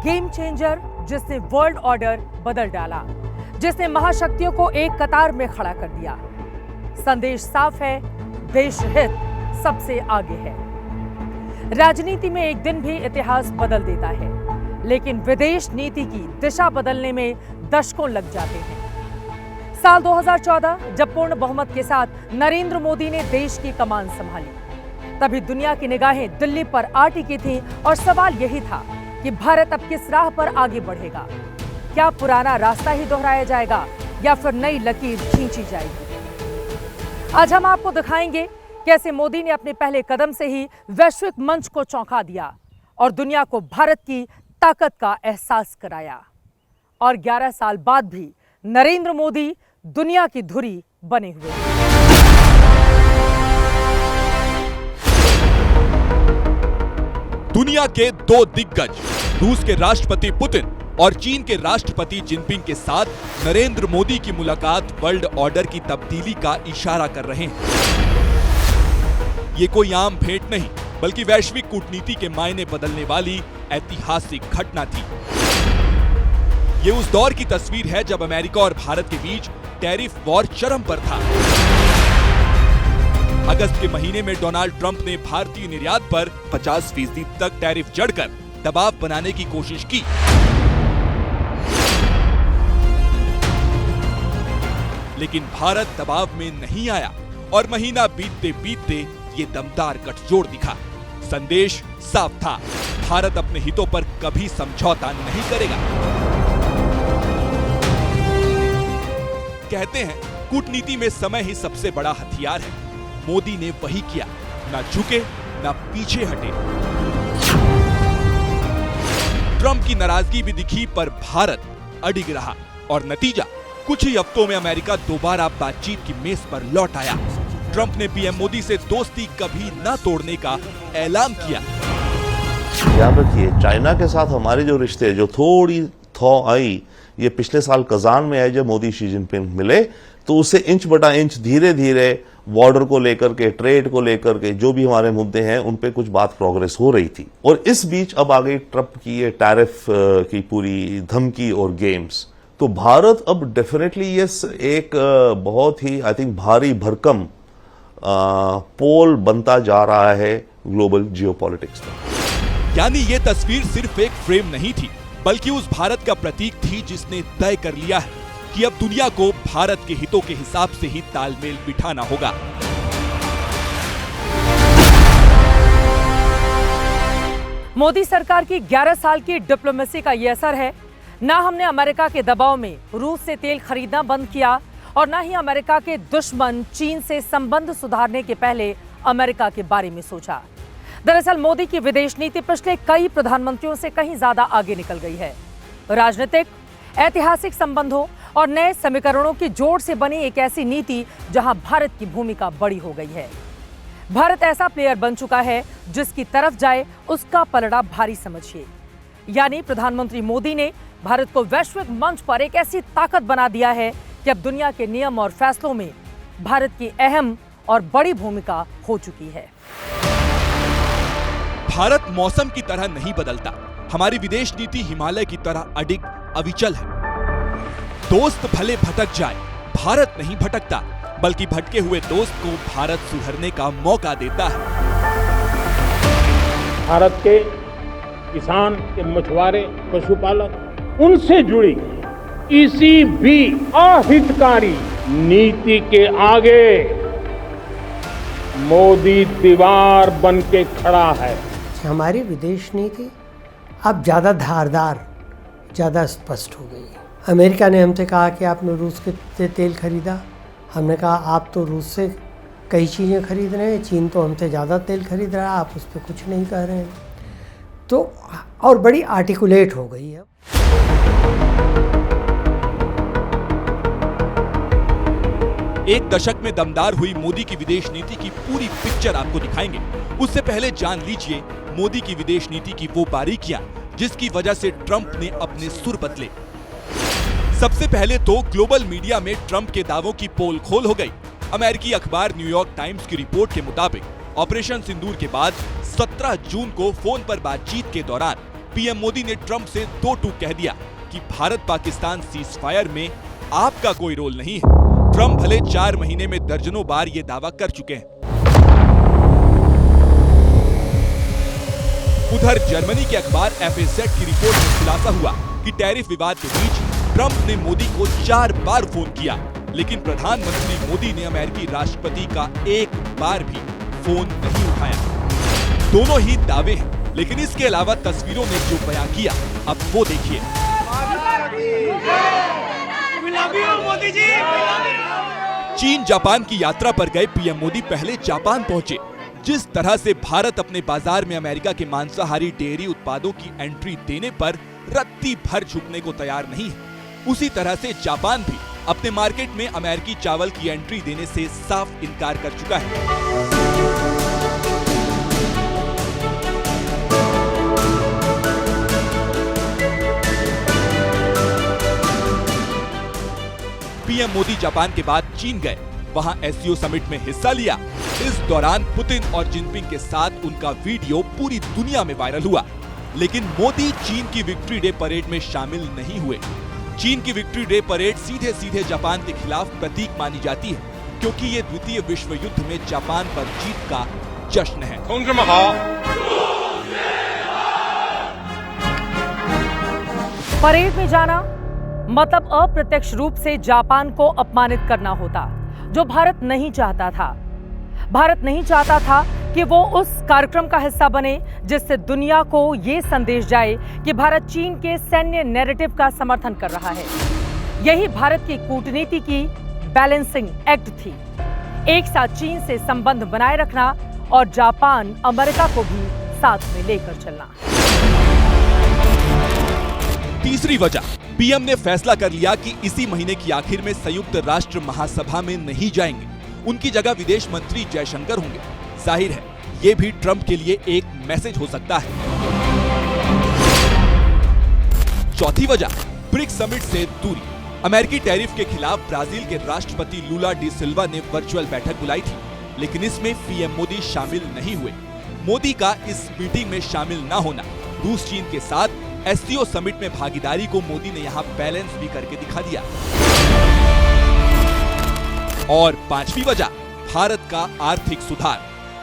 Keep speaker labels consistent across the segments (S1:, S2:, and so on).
S1: Game changer जिसने world order बदल डाला, जिसने महाशक्तियों को एक कतार में खड़ा कर दिया। संदेश साफ है, देश हित सबसे आगे है। राजनीति में एक दिन भी इतिहास बदल देता है, लेकिन विदेश नीति की दिशा बदलने में दशकों लग जाते हैं। साल 2014 जब पूर्ण बहुमत के साथ नरेंद्र मोदी ने देश की कमान संभाली, तभी दुनिया की निगाहें दिल्ली पर आ टिकी थीं और सवाल यही था कि भारत अब किस राह पर आगे बढ़ेगा। क्या पुराना रास्ता ही दोहराया जाएगा या फिर नई लकीर खींची जाएगी? आज हम आपको दिखाएंगे कैसे मोदी ने अपने पहले कदम से ही वैश्विक मंच को चौंका दिया और दुनिया को भारत की ताकत का एहसास कराया। और 11 साल बाद भी नरेंद्र मोदी दुनिया की धुरी बने हुए हैं।
S2: दुनिया के दो दिग्गज, रूस के राष्ट्रपति पुतिन और चीन के राष्ट्रपति जिनपिंग के साथ नरेंद्र मोदी की मुलाकात वर्ल्ड ऑर्डर की तब्दीली का इशारा कर रहे हैं। ये कोई आम भेंट नहीं, बल्कि वैश्विक कूटनीति के मायने बदलने वाली ऐतिहासिक घटना थी। ये उस दौर की तस्वीर है जब अमेरिका और भारत के बीच टैरिफ वॉर चरम पर था। अगस्त के महीने में डोनाल्ड ट्रंप ने भारतीय निर्यात पर 50% तक टैरिफ जड़कर दबाव बनाने की कोशिश की। लेकिन भारत दबाव में नहीं आया और महीना बीतते बीतते ये दमदार गठजोड़ दिखा। संदेश साफ था, भारत अपने हितों पर कभी समझौता नहीं करेगा। कहते हैं कूटनीति में समय ही सबसे बड़ा हथियार है। मोदी ने वही किया, ना झुके ना पीछे हटे। ट्रंप की नाराजगी भी दिखी, पर भारत अडिग रहा और नतीजा कुछ ही हफ्तों में अमेरिका दोबारा बातचीत की मेज पर लौट आया। ट्रंप ने पीएम मोदी से दोस्ती कभी न तोड़ने का ऐलान किया।
S3: याद रखिए, चाइना के साथ हमारे जो रिश्ते जो थोड़ी थॉ आई, ये पिछले साल कजान में आई जब मोदी शी जिनपिंग मिले, तो उससे इंच बटा इंच धीरे धीरे बॉर्डर को लेकर के, ट्रेड को लेकर के जो भी हमारे मुद्दे हैं उन पे कुछ बात प्रोग्रेस हो रही थी। और इस बीच अब आ गई ट्रंप की ये टैरिफ की पूरी धमकी और गेम्स। तो भारत अब डेफिनेटली ये एक बहुत ही आई थिंक भारी भरकम पोल बनता जा रहा है ग्लोबल जियोपॉलिटिक्स में।
S2: यानी ये तस्वीर सिर्फ एक फ्रेम नहीं थी, बल्कि उस भारत का प्रतीक थी जिसने तय कर लिया है कि अब दुनिया को भारत के हितों के हिसाब से ही तालमेल बिठाना होगा।
S1: मोदी सरकार की 11 साल की डिप्लोमेसी का यह असर है। ना हमने अमेरिका के दबाव में रूस से तेल खरीदना बंद किया और ना ही अमेरिका के दुश्मन चीन से संबंध सुधारने के पहले अमेरिका के बारे में सोचा। दरअसल मोदी की विदेश नीति पिछले कई प्रधानमंत्रियों से कहीं ज्यादा आगे निकल गई है। राजनीतिक, ऐतिहासिक संबंधों और नए समीकरणों की जोड़ से बनी एक ऐसी नीति जहां भारत की भूमिका बड़ी हो गई है। भारत ऐसा प्लेयर बन चुका है जिसकी तरफ जाए उसका पलड़ा भारी समझिए। यानी प्रधानमंत्री मोदी ने भारत को वैश्विक मंच पर एक ऐसी ताकत बना दिया है कि अब दुनिया के नियम और फैसलों में भारत की अहम और बड़ी भूमिका हो चुकी है।
S2: भारत मौसम की तरह नहीं बदलता। हमारी विदेश नीति हिमालय की तरह अडिग अविचल है। दोस्त भले भटक जाए, भारत नहीं भटकता, बल्कि भटके हुए दोस्त को भारत सुधरने का मौका देता है।
S4: भारत के किसान, के मछुआरे, पशुपालक, उनसे जुड़ी किसी भी अहितकारी नीति के आगे मोदी दीवार बन के खड़ा है।
S5: हमारी विदेश नीति अब ज़्यादा धारदार, ज़्यादा स्पष्ट हो गई है। अमेरिका ने हमसे कहा कि आपने रूस से तेल खरीदा। हमने कहा आप तो रूस से कई चीज़ें खरीद रहे हैं, चीन तो हमसे ज़्यादा तेल खरीद रहा है, आप उस पर कुछ नहीं कह रहे हैं। तो और बड़ी आर्टिकुलेट हो गई है।
S2: एक दशक में दमदार हुई मोदी की विदेश नीति की पूरी पिक्चर आपको दिखाएंगे। उससे पहले जान लीजिए मोदी की विदेश नीति की वो बारीकियां जिसकी वजह से ट्रंप ने अपने सुर बदले। सबसे पहले तो ग्लोबल मीडिया में ट्रंप के दावों की पोल खोल हो गई। अमेरिकी अखबार न्यूयॉर्क टाइम्स की रिपोर्ट के मुताबिक ऑपरेशन सिंदूर के बाद 17 जून को फोन पर बातचीत के दौरान पीएम मोदी ने ट्रंप से दो टूक कह दिया कि भारत पाकिस्तान सीजफायर में आपका कोई रोल नहीं है। ट्रंप भले 4 महीने में दर्जनों बार ये दावा कर चुके हैं। उधर जर्मनी के अखबार FAZ की रिपोर्ट में खुलासा हुआ कि टैरिफ विवाद के बीच ट्रंप ने मोदी को 4 बार फोन किया, लेकिन प्रधानमंत्री मोदी ने अमेरिकी राष्ट्रपति का एक बार भी फोन नहीं उठाया। दोनों ही दावे हैं, लेकिन इसके अलावा तस्वीरों ने जो बयां किया, अब वो देखिए। चीन जापान की यात्रा पर गए पीएम मोदी पहले जापान पहुंचे। जिस तरह से भारत अपने बाजार में अमेरिका के मांसाहारी डेयरी उत्पादों की एंट्री देने पर रत्ती भर झुकने को तैयार नहीं है, उसी तरह से जापान भी अपने मार्केट में अमेरिकी चावल की एंट्री देने से साफ इनकार कर चुका है। पीएम मोदी जापान के बाद चीन गए, वहां SCO समिट में हिस्सा लिया। इस दौरान पुतिन और जिनपिंग के साथ उनका वीडियो पूरी दुनिया में वायरल हुआ, लेकिन मोदी चीन की विक्ट्री डे परेड में शामिल नहीं हुए। चीन की विक्ट्री डे परेड सीधे सीधे जापान के खिलाफ प्रतीक मानी जाती है, क्योंकि ये द्वितीय विश्व युद्ध में जापान पर जीत का जश्न है।
S1: परेड में जाना मतलब अप्रत्यक्ष रूप से जापान को अपमानित करना होता, जो भारत नहीं चाहता था। भारत नहीं चाहता था कि वो उस कार्यक्रम का हिस्सा बने जिससे दुनिया को ये संदेश जाए कि भारत चीन के सैन्य नैरेटिव का समर्थन कर रहा है। यही भारत की कूटनीति की बैलेंसिंग एक्ट थी, एक साथ चीन से संबंध बनाए रखना और जापान अमेरिका को भी साथ में लेकर चलना।
S2: तीसरी वजह, पीएम ने फैसला कर लिया कि इसी महीने की आखिर में संयुक्त राष्ट्र महासभा में नहीं जाएंगे, उनकी जगह विदेश मंत्री जयशंकर होंगे। जाहिर है ये भी ट्रंप के लिए एक मैसेज हो सकता है। चौथी वजह, ब्रिक्स समिट से दूरी। अमेरिकी टैरिफ के खिलाफ ब्राजील के राष्ट्रपति लूला डी सिल्वा ने वर्चुअल बैठक बुलाई थी, लेकिन इसमें पीएम मोदी शामिल नहीं हुए। मोदी का इस मीटिंग में शामिल न होना रूस चीन के साथ SCO समिट में भागीदारी को मोदी ने यहां बैलेंस भी करके दिखा दिया। और पांचवी वजह, भारत का आर्थिक सुधार।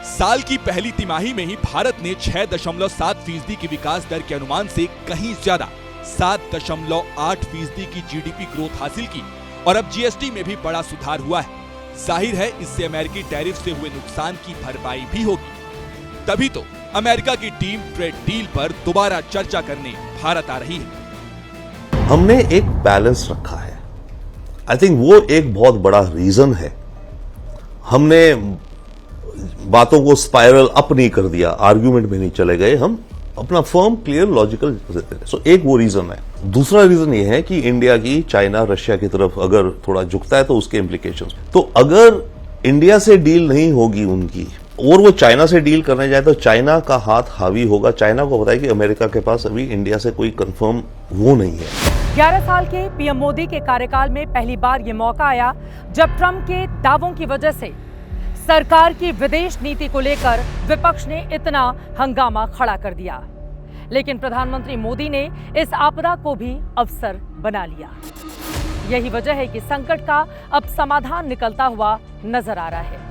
S2: साल की पहली तिमाही में ही भारत ने 6.7% की विकास दर के अनुमान से कहीं ज्यादा 7.8% की GDP ग्रोथ हासिल की और अब GST में भी बड़ा सुधार हुआ है। जाहिर है इससे अमेरिकी टैरिफ से हुए नुकसान की भरपाई भी होगी। तभी तो अमेरिका की टीम ट्रेड डील पर दोबारा चर्चा करने भारत आ रही है।
S3: हमने एक बैलेंस रखा है, आई थिंक वो एक बहुत बड़ा रीजन है। हमने बातों को स्पाइरल अप नहीं कर दिया, आर्ग्यूमेंट में नहीं चले गए, हम अपना फर्म क्लियर लॉजिकल। सो एक वो रीजन है। दूसरा रीजन ये है कि इंडिया की चाइना रशिया की तरफ अगर थोड़ा झुकता है तो उसके इम्प्लीकेशंस। तो अगर इंडिया से डील नहीं होगी उनकी और वो चाइना से डील करने जाए तो चाइना का हाथ हावी होगा। चाइना को पता है कि अमेरिका के पास अभी इंडिया से कोई कंफर्म वो नहीं है।
S1: 11 साल के पीएम मोदी के कार्यकाल में पहली बार ये मौका आया जब ट्रंप के दावों की वजह से सरकार की विदेश नीति को लेकर विपक्ष ने इतना हंगामा खड़ा कर दिया, लेकिन प्रधानमंत्री मोदी ने इस आपदा को भी अवसर बना लिया। यही वजह है कि संकट का अब समाधान निकलता हुआ नजर आ रहा है।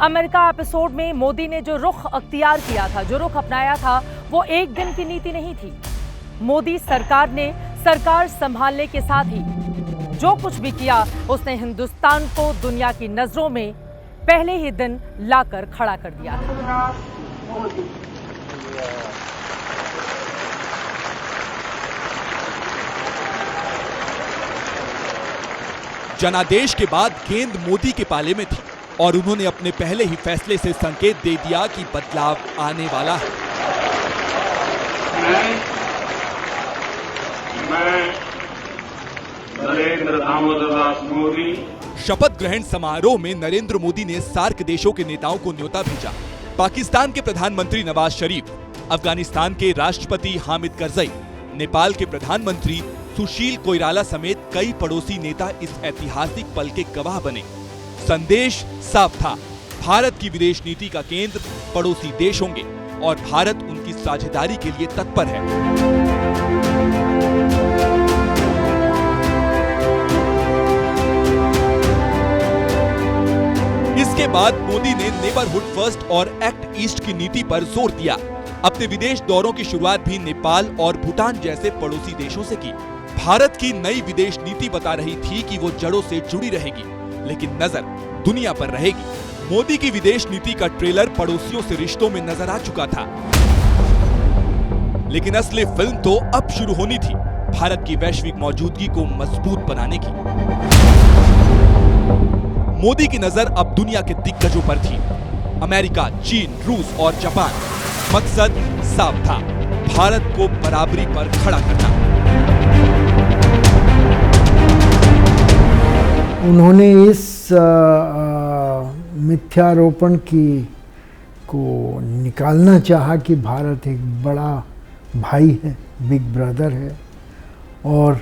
S1: अमेरिका एपिसोड में मोदी ने जो रुख अख्तियार किया था, जो रुख अपनाया था, वो एक दिन की नीति नहीं थी। मोदी सरकार ने सरकार संभालने के साथ ही जो कुछ भी किया, उसने हिंदुस्तान को दुनिया की नजरों में पहले ही दिन लाकर खड़ा कर दिया था।
S2: जनादेश के बाद गेंद मोदी के पाले में थी और उन्होंने अपने पहले ही फैसले से संकेत दे दिया कि बदलाव आने वाला है।
S4: मैं नरेंद्र दामोदर दास मोदी।
S2: शपथ ग्रहण समारोह में नरेंद्र मोदी ने सार्क देशों के नेताओं को न्योता भेजा। पाकिस्तान के प्रधानमंत्री नवाज शरीफ, अफगानिस्तान के राष्ट्रपति हामिद करजई, नेपाल के प्रधानमंत्री सुशील कोइराला समेत कई पड़ोसी नेता इस ऐतिहासिक पल के गवाह बने। संदेश साफ था, भारत की विदेश नीति का केंद्र पड़ोसी देश होंगे। और भारत उनकी साझेदारी के लिए तत्पर है। इसके बाद मोदी ने नेबरहुड फर्स्ट और एक्ट ईस्ट की नीति पर जोर दिया। अपने विदेश दौरों की शुरुआत भी नेपाल और भूटान जैसे पड़ोसी देशों से की। भारत की नई विदेश नीति बता रही थी कि वो जड़ों से जुड़ी रहेगी, लेकिन नजर दुनिया पर रहेगी। मोदी की विदेश नीति का ट्रेलर पड़ोसियों से रिश्तों में नजर आ चुका था, लेकिन असली फिल्म तो अब शुरू होनी थी, भारत की वैश्विक मौजूदगी को मजबूत बनाने की। मोदी की नजर अब दुनिया के दिग्गजों पर थी, अमेरिका, चीन, रूस और जापान। मकसद साफ था, भारत को बराबरी पर खड़ा करना।
S6: उन्होंने इस मिथ्यारोपण को निकालना चाहा कि भारत एक बड़ा भाई है, बिग ब्रदर है, और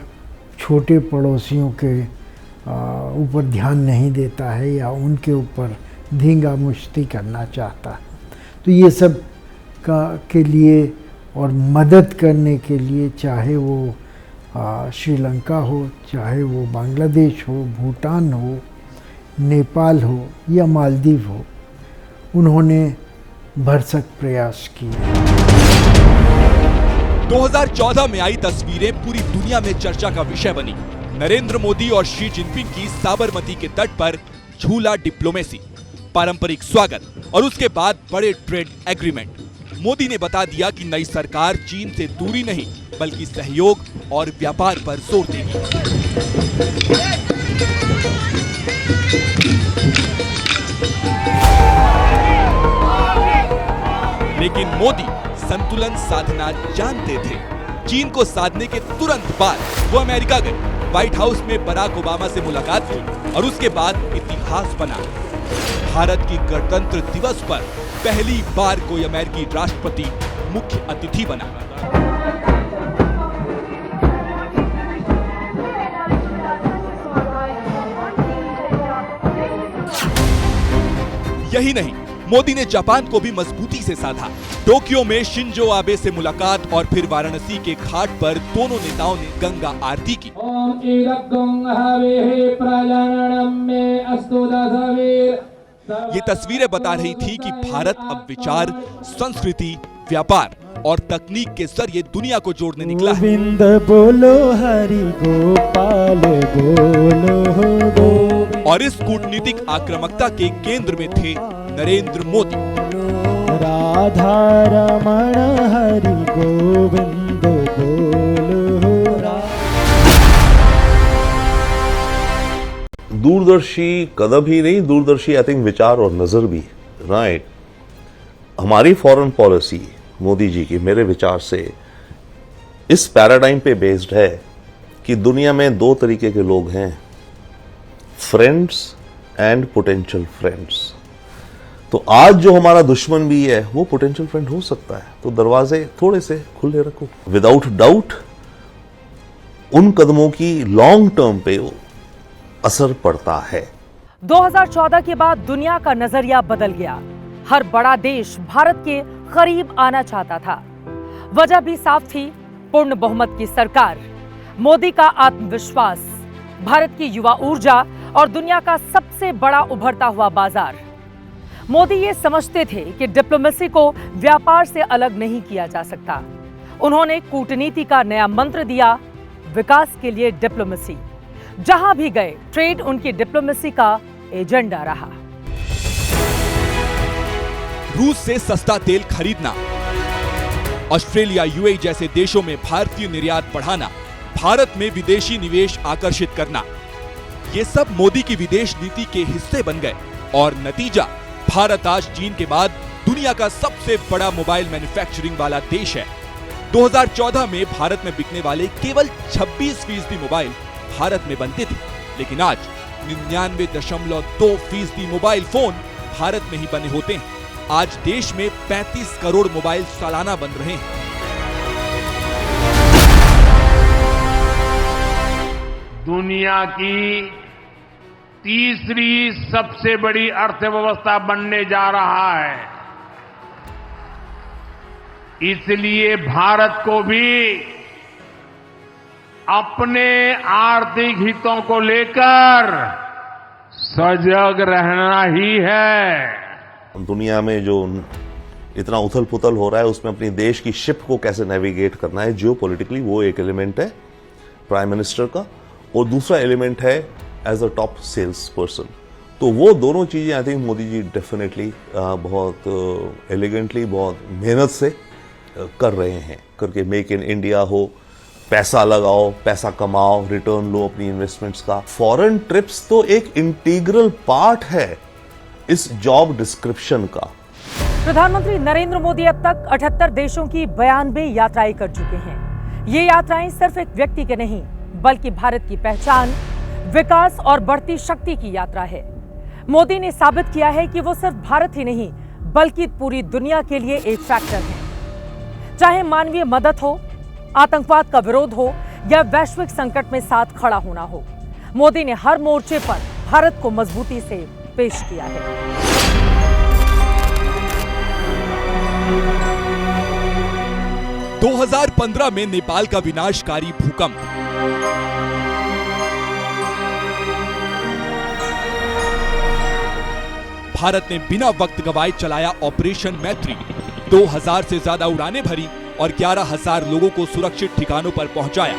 S6: छोटे पड़ोसियों के ऊपर ध्यान नहीं देता है या उनके ऊपर धींगा मुश्ती करना चाहता है। तो ये सब के लिए और मदद करने के लिए, चाहे वो श्रीलंका हो, चाहे वो बांग्लादेश हो, भूटान हो, नेपाल हो या मालदीव हो, उन्होंने भरसक प्रयास किए।
S2: 2014 में आई तस्वीरें पूरी दुनिया में चर्चा का विषय बनी। नरेंद्र मोदी और शी जिनपिंग की साबरमती के तट पर झूला डिप्लोमेसी, पारंपरिक स्वागत और उसके बाद बड़े ट्रेड एग्रीमेंट। मोदी ने बता दिया कि नई सरकार चीन से दूरी नहीं बल्कि सहयोग और व्यापार पर जोर देगी। लेकिन मोदी संतुलन साधना जानते थे। चीन को साधने के तुरंत बाद वो अमेरिका गए, व्हाइट हाउस में बराक ओबामा से मुलाकात की और उसके बाद इतिहास बना। भारत की गणतंत्र दिवस पर पहली बार कोई अमेरिकी राष्ट्रपति मुख्य अतिथि बना। यही नहीं, मोदी ने जापान को भी मजबूती से साधा। टोक्यो में शिंजो आबे से मुलाकात और फिर वाराणसी के घाट पर दोनों नेताओं ने गंगा आरती की। ये तस्वीरें बता रही थी कि भारत अब विचार, संस्कृति, व्यापार और तकनीक के जरिए दुनिया को जोड़ने निकला है।
S7: गोविंद बोलो हरि गोपाल बोलो।
S2: और इस कूटनीतिक आक्रामकता के केंद्र में थे नरेंद्र मोदी।
S7: राधा रमण हरि गोविंद बोलो।
S3: दूरदर्शी कदम ही नहीं, दूरदर्शी आई थिंक विचार और नजर भी, राइट। हमारी फॉरेन पॉलिसी मोदी जी की मेरे विचार से इस पैराडाइम पे बेस्ड है कि दुनिया में दो तरीके के लोग हैं, फ्रेंड्स एंड पोटेंशियल फ्रेंड्स। तो आज जो हमारा दुश्मन भी है वो पोटेंशियल फ्रेंड हो सकता है, तो दरवाजे थोड़े से खुले रखो। विदाउट डाउट उन कदमों की लॉन्ग टर्म पे असर पड़ता है।
S1: 2014 के बाद दुनिया का नजरिया बदल गया। हर बड़ा देश भारत के करीब आना चाहता था। वजह भी साफ थी, पूर्ण बहुमत की सरकार, मोदी का आत्मविश्वास, भारत की युवा ऊर्जा और दुनिया का सबसे बड़ा उभरता हुआ बाजार। मोदी ये समझते थे कि डिप्लोमेसी को व्यापार से अलग नहीं किया जा सकता। उन्होंने कूटनीति का नया मंत्र दिया, विकास के लिए डिप्लोमेसी। जहां भी गए, ट्रेड उनकी डिप्लोमेसी का एजेंडा रहा।
S2: रूस से सस्ता तेल खरीदना, ऑस्ट्रेलिया, यूएई जैसे देशों में भारतीय निर्यात बढ़ाना, भारत में विदेशी निवेश आकर्षित करना, ये सब मोदी की विदेश नीति के हिस्से बन गए। और नतीजा, भारत आज चीन के बाद दुनिया का सबसे बड़ा मोबाइल मैन्युफैक्चरिंग वाला देश है। 2014 में भारत में बिकने वाले केवल 26% मोबाइल भारत में बनते थे, लेकिन आज 99.2% मोबाइल फोन भारत में ही बने होते हैं। आज देश में 35 करोड़ मोबाइल सालाना बन रहे हैं।
S4: दुनिया की तीसरी सबसे बड़ी अर्थव्यवस्था बनने जा रहा है। इसलिए भारत को भी अपने आर्थिक हितों को लेकर सजग रहना ही है।
S3: दुनिया में जो इतना उथल पुथल हो रहा है उसमें अपनी देश की शिप को कैसे नेविगेट करना है जियोपॉलिटिकली, वो एक एलिमेंट है प्राइम मिनिस्टर का, और दूसरा एलिमेंट है as a top sales person. तो वो दोनों चीजें I think Modi ji definitely बहुत एलिगेंटली, बहुत मेहनत से कर रहे हैं, करके मेक इन इंडिया हो, पैसा लगाओ, पैसा कमाओ, रिटर्न लो अपनी इन्वेस्टमेंट्स का। फॉरेन ट्रिप्स तो एक इंटीग्रल पार्ट है इस जॉब डिस्क्रिप्शन का।
S1: प्रधानमंत्री नरेंद्र मोदी अब तक 78 देशों की 92 यात्राएं कर चुके हैं। ये यात्राएं सिर्फ एक व्यक्ति के नहीं, बल्कि भारत की पहचान, विकास और बढ़ती शक्ति की यात्रा है। मोदी ने साबित किया है कि वो सिर्फ भारत ही नहीं, बल्कि पूरी दुनिया के लिए एक फैक्टर है। चाहे मानवीय मदद हो, आतंकवाद का विरोध हो या वैश्विक संकट में साथ खड़ा होना हो, मोदी ने हर मोर्चे पर भारत को मजबूती से पेश किया है।
S2: 2015 में नेपाल का विनाशकारी भूकंप, भारत ने बिना वक्त गवाए चलाया ऑपरेशन मैत्री, 2000 से ज्यादा उड़ानें भरी और 11,000 लोगों को सुरक्षित ठिकानों पर पहुंचाया।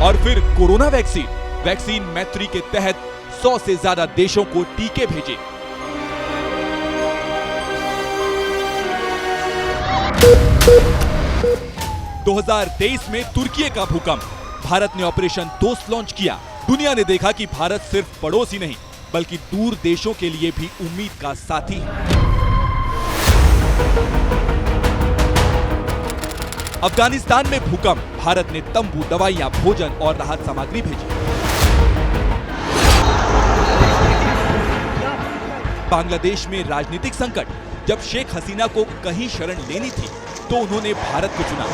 S2: और फिर कोरोना वैक्सीन मैत्री के तहत 100 से ज्यादा देशों को टीके भेजे। – 2023 में तुर्की का भूकंप, भारत ने ऑपरेशन दोस्त लॉन्च किया। दुनिया ने देखा कि भारत सिर्फ पड़ोसी नहीं, बल्कि दूर देशों के लिए भी उम्मीद का साथी है। अफगानिस्तान में भूकंप, भारत ने तंबू, दवाइयां, भोजन और राहत सामग्री भेजी। बांग्लादेश में राजनीतिक संकट, जब शेख हसीना को कहीं शरण लेनी थी तो उन्होंने भारत को चुना।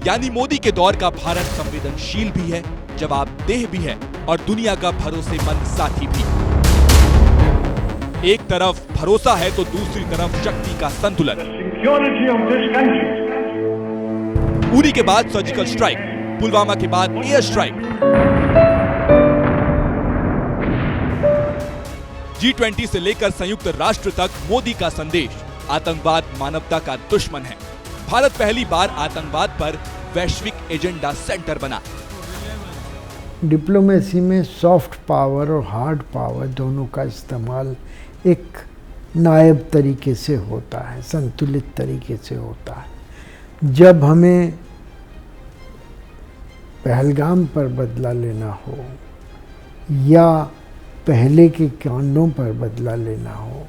S2: यानी मोदी के दौर का भारत संवेदनशील भी है, जवाबदेह भी है और दुनिया का भरोसेमंद साथी भी। एक तरफ भरोसा है तो दूसरी तरफ शक्ति का संतुलन। उरी के बाद सर्जिकल स्ट्राइक, पुलवामा के बाद एयर स्ट्राइक, G20 से लेकर संयुक्त राष्ट्र तक मोदी का संदेश, आतंकवाद मानवता का दुश्मन है। भारत पहली बार आतंकवाद पर वैश्विक एजेंडा सेंटर बना।
S6: डिप्लोमेसी में सॉफ्ट पावर और हार्ड पावर दोनों का इस्तेमाल एक नायब तरीके से होता है, संतुलित तरीके से होता है। जब हमें पहलगाम पर बदला लेना हो या पहले के कांडों पर बदला लेना हो,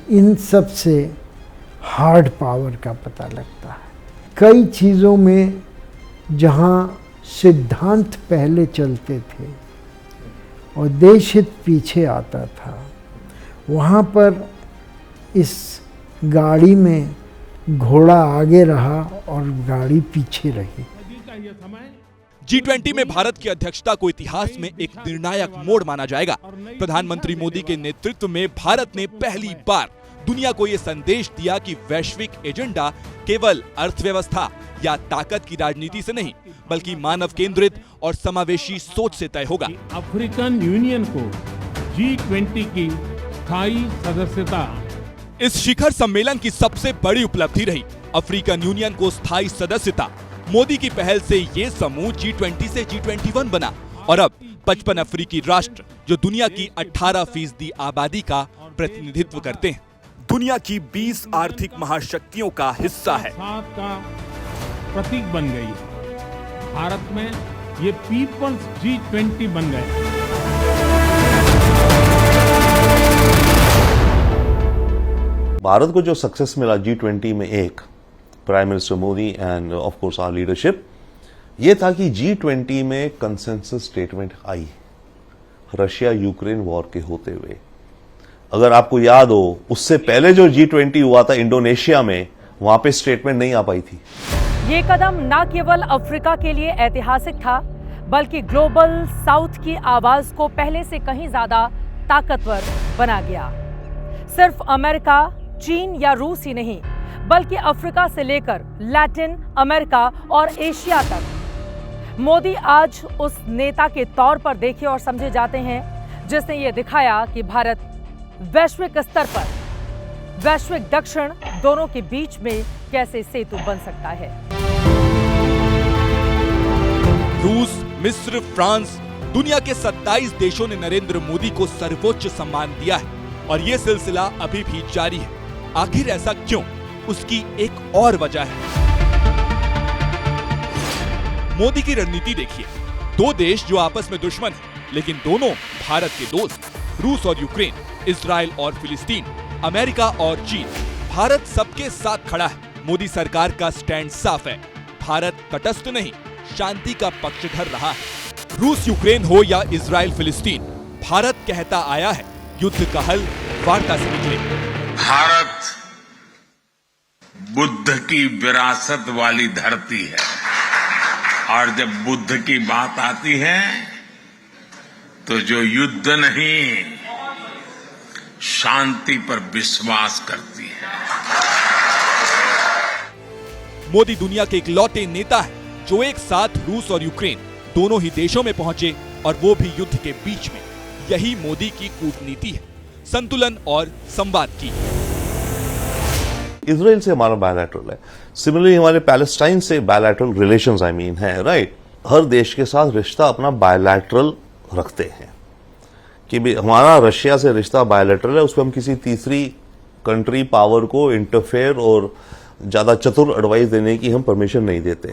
S6: इन सब से हार्ड पावर का पता लगता है। कई चीज़ों में जहाँ सिद्धांत पहले चलते थे और देश हित पीछे आता था, वहाँ पर इस गाड़ी में घोड़ा आगे रहा और गाड़ी पीछे रही।
S2: G20 में भारत की अध्यक्षता को इतिहास में एक निर्णायक मोड़ माना जाएगा। प्रधानमंत्री मोदी के नेतृत्व में भारत ने पहली बार दुनिया को यह संदेश दिया कि वैश्विक एजेंडा केवल अर्थव्यवस्था या ताकत की राजनीति से नहीं, बल्कि मानव केंद्रित और समावेशी सोच से तय होगा।
S8: अफ्रीकन यूनियन को G20 की स्थायी सदस्यता
S2: इस शिखर सम्मेलन की सबसे बड़ी उपलब्धि रही अफ्रीकन यूनियन को स्थायी सदस्यता। मोदी की पहल से ये समूह G20 से G21 बना और अब 55 अफ्रीकी राष्ट्र जो दुनिया की 18% आबादी का प्रतिनिधित्व करते हैं, दुनिया की 20 आर्थिक महाशक्तियों का हिस्सा है।
S8: का प्रतीक बन गई है। भारत में ये पीपल्स G20 बन गए।
S3: भारत को जो सक्सेस मिला G20 में, एक prime minister Modi and of course our leadership, ये था कि G20 में कंसेंसस स्टेटमेंट आई रशिया यूक्रेन वॉर के होते हुए। अगर आपको याद हो, उससे पहले जो G20 हुआ था इंडोनेशिया में, वहां पे स्टेटमेंट नहीं आ पाई थी।
S1: ये कदम न केवल अफ्रीका के लिए ऐतिहासिक था, बल्कि ग्लोबल साउथ की आवाज को पहले से कहीं ज्यादा ताकतवर बना गया। सिर्फ अमेरिका, चीन या रूस ही नहीं बल्कि अफ्रीका से लेकर लैटिन अमेरिका और एशिया तक। मोदी आज उस नेता के तौर पर देखे और समझे जाते हैं जिसने ये दिखाया कि भारत वैश्विक स्तर पर वैश्विक दक्षिण दोनों के बीच में कैसे सेतु बन सकता है।
S2: रूस, मिस्र, फ्रांस, दुनिया के 27 देशों ने नरेंद्र मोदी को सर्वोच्च सम्मान दिया है और यह सिलसिला अभी भी जारी है। आखिर ऐसा क्यों? उसकी एक और वजह है। मोदी की रणनीति देखिए। दो देश जो आपस में दुश्मन हैं, लेकिन दोनों भारत के दोस्त, रूस और यूक्रेन, इजराइल और फिलिस्तीन, अमेरिका और चीन। भारत सबके साथ खड़ा है। मोदी सरकार का स्टैंड साफ है। भारत तटस्थ नहीं, शांति का पक्षधर रहा है। रूस यूक्रेन हो या इजराइल फिलिस्तीन, भारत कहता आया है युद्ध का हल वार्ता से निकले।
S4: भारत बुद्ध की विरासत वाली धरती है और जब बुद्ध की बात आती है तो जो युद्ध नहीं, शांति पर विश्वास करती है।
S2: मोदी दुनिया के इकलौते नेता है जो एक साथ रूस और यूक्रेन दोनों ही देशों में पहुंचे और वो भी युद्ध के बीच में। यही मोदी की कूटनीति है, संतुलन और संवाद की।
S3: इजराइल से हमारा बायलैटरल है, सिमिलरली हमारे पैलेस्टाइन से बायलैटरल रिलेशंस है, राइट। हर देश के साथ रिश्ता अपना बायलैटरल रखते हैं कि भी हमारा रशिया से रिश्ता बायलैटरल है, उसमें हम किसी तीसरी कंट्री पावर को इंटरफेयर और ज्यादा चतुर एडवाइस देने की हम परमिशन नहीं देते।